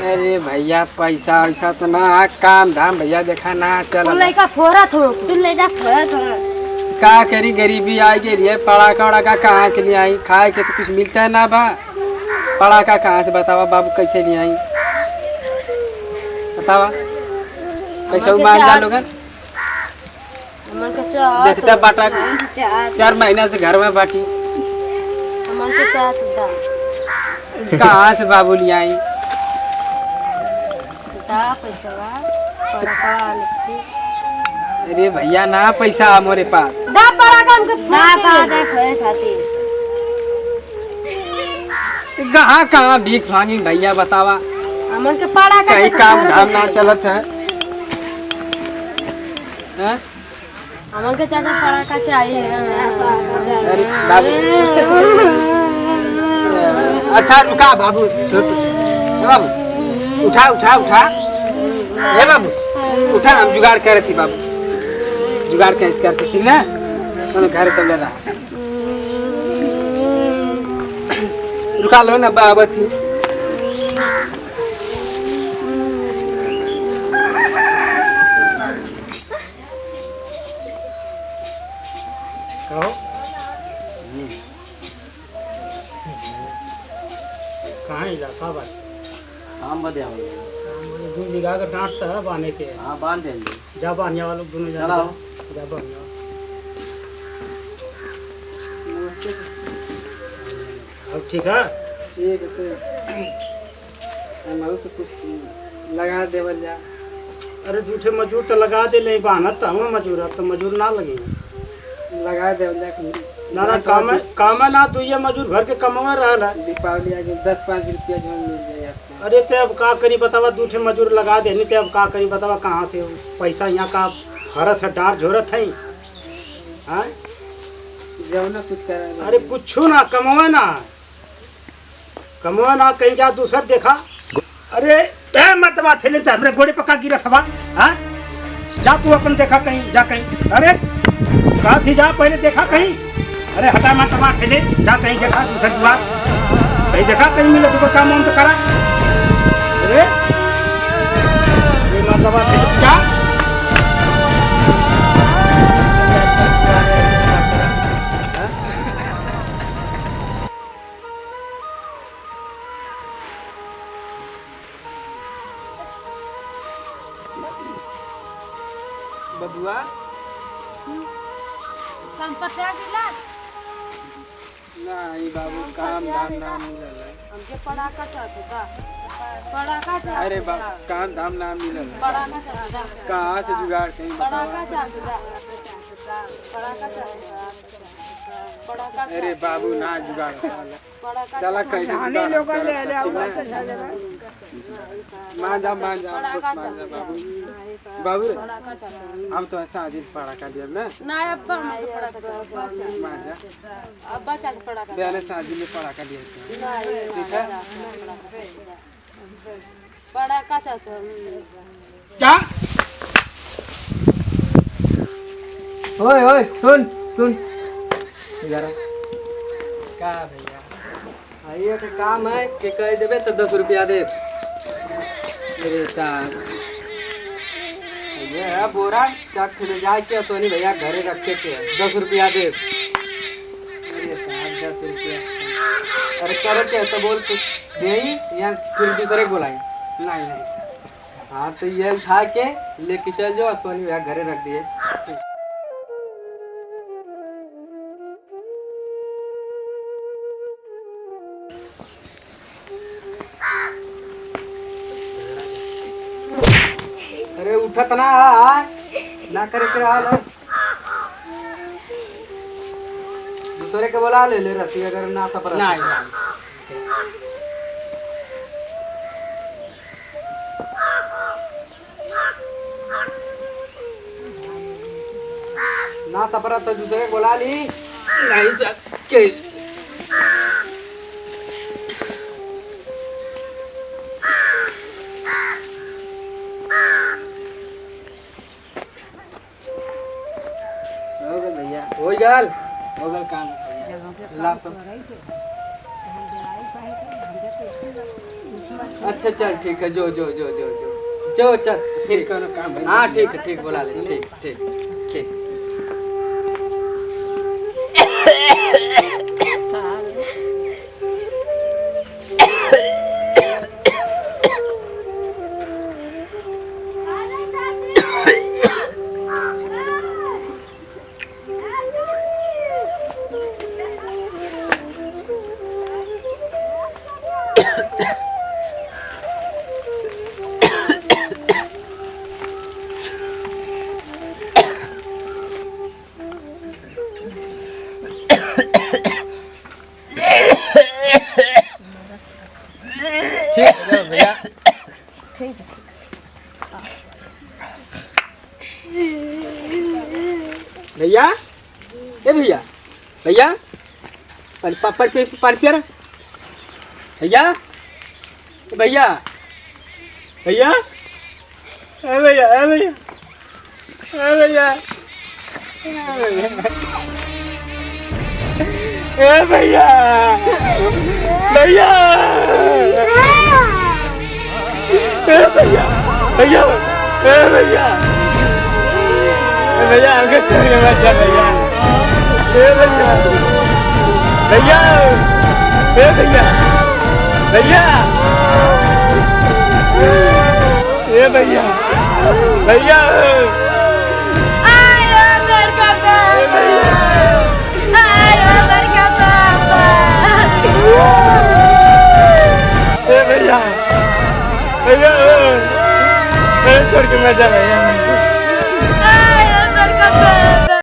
अरे भैया पैसा वैसा तो ना काम धाम भैया देखा ना चल लड़का फोड़ा थोड़ा का करी गरीबी आई के लिए पड़ाका वड़ाका कहाँ से ले आई खाए के तो कुछ मिलता है ना बा पड़ाका कहाँ से बतावा बाबू कैसे ले आई बतावा कैसे मान जा लोग देखता बाटा 4 महीना से घर में बाटी कहाँ से बाबू ले आई अरे भैया ना पैसा मोरे पास कहाँ कहाँ भीख मांगी भैया बतावा कहीं काम धाम ना चलत है अमन के चाचा पड़ाका चाहिए अरे बाबू अच्छा रुका बाबू बाबू उठा उठा उठा हे बाबू उठा हम जुगाड़ करे थी बाबू जुगाड़ कैसे करते ठीक ना तो घर तब ले रहा रुका लो ना बाबा थी कहो कहाँ इलाका भाई हम बदे हम 2 बीघा का डांटता है बांधने के हाँ बांध देंगे जा बांधने वालों दोनों जा चलाओ जा बांधने अब ठीक है ठीक है हम तो कुछ लगा देवल जा अरे झूठे मजूर तो लगा दे ले बानत हूँ मजूर अब तो मजूर ना लगेंगे लगा देवल जा ना ना काम है ना तू ये मजूर भर के कमावा रहा है दीपावली आगे 10-5 रुपया जो मिल जाए आपको अरे ते अब का करी बतावा दूठे मजूर लगा देनी ते अब का करी बतावा कहाँ से पैसा यहाँ का हरत है डार झोरत है हाँ जाओ ना कुछ करा अरे कुछ ना कमावा ना कहीं जा दूसर देखा अरे मत बात ठेले तो हमरे घोड़े पक्का गिरा था हाँ जा तू अपन देखा कहीं जा कहीं अरे कहा थी जा पहले देखा कहीं अरे हटा मत मार ठेले जा कहीं देखा दूसरी बात कहीं देखा कहीं मिले तो काम वाम तो करा अरे मत बात जा बबुआ नहीं बाबू काम धाम ना मिलल हमके पड़ाका चाहते का पड़ाका चाहते अरे काम धाम ना मिलल पड़ाका चाहते कहाँ से जुगाड़ कहीं पड़ाका चाहते पड़ाका चाहते पड़ाका अरे बाबू ना जुगाड़ पड़ाका चला कैसे मान जा बाबू बाबू हम तो ऐसा आज पड़ाका दिया ना ना अब्बा हमके पड़ाका मान जा अब्बा चाहे पड़ाका पहले शादी में पड़ाका दिया ठीक है पड़ाका चाहते क्या ओए ओए सुन सुन इधर का भैया ये तो काम है कि कह देवे तो 10 रुपया दे मेरे साथ ये है बोरा चाट ले जाए के तो नहीं भैया घरे रखे के 10 रुपया दे मेरे साथ 10 रुपया अरे करे के तो बोल कुछ यही या फिर दूसरे बोलाई नहीं नहीं हाँ तो ये उठा के लेके चल जाओ तो नहीं भैया घरे रख दिए अरे उठत ना करे के हाल दूसरे के बोला ले ले रसी अगर ना सपर नहीं ना सपर तो दूसरे के बोला ली नहीं सक के हो गल काम ला तो अच्छा चल ठीक है, जो जो जो जो जो जो चल ठीक। काम है। हाँ ठीक है, ठीक बुला ले, ठीक ठीक ठीक। ठीक है भैया। ठीक है। भैया ए भैया, भैया पर पिया भैया, भैया भैया, ए भैया, ए भैया, ए भैया, ए भैया, भैया, ए भैया, भैया, ए भैया, भैया हमको छोड़ के मत जा भैया, ए भैया, भैया, ए भैया, भैया, ए भैया, भैया, आयो लड़का पापा, आयो लड़का पापा। ए भैया, भैया, छोड़ के मत जा भैया।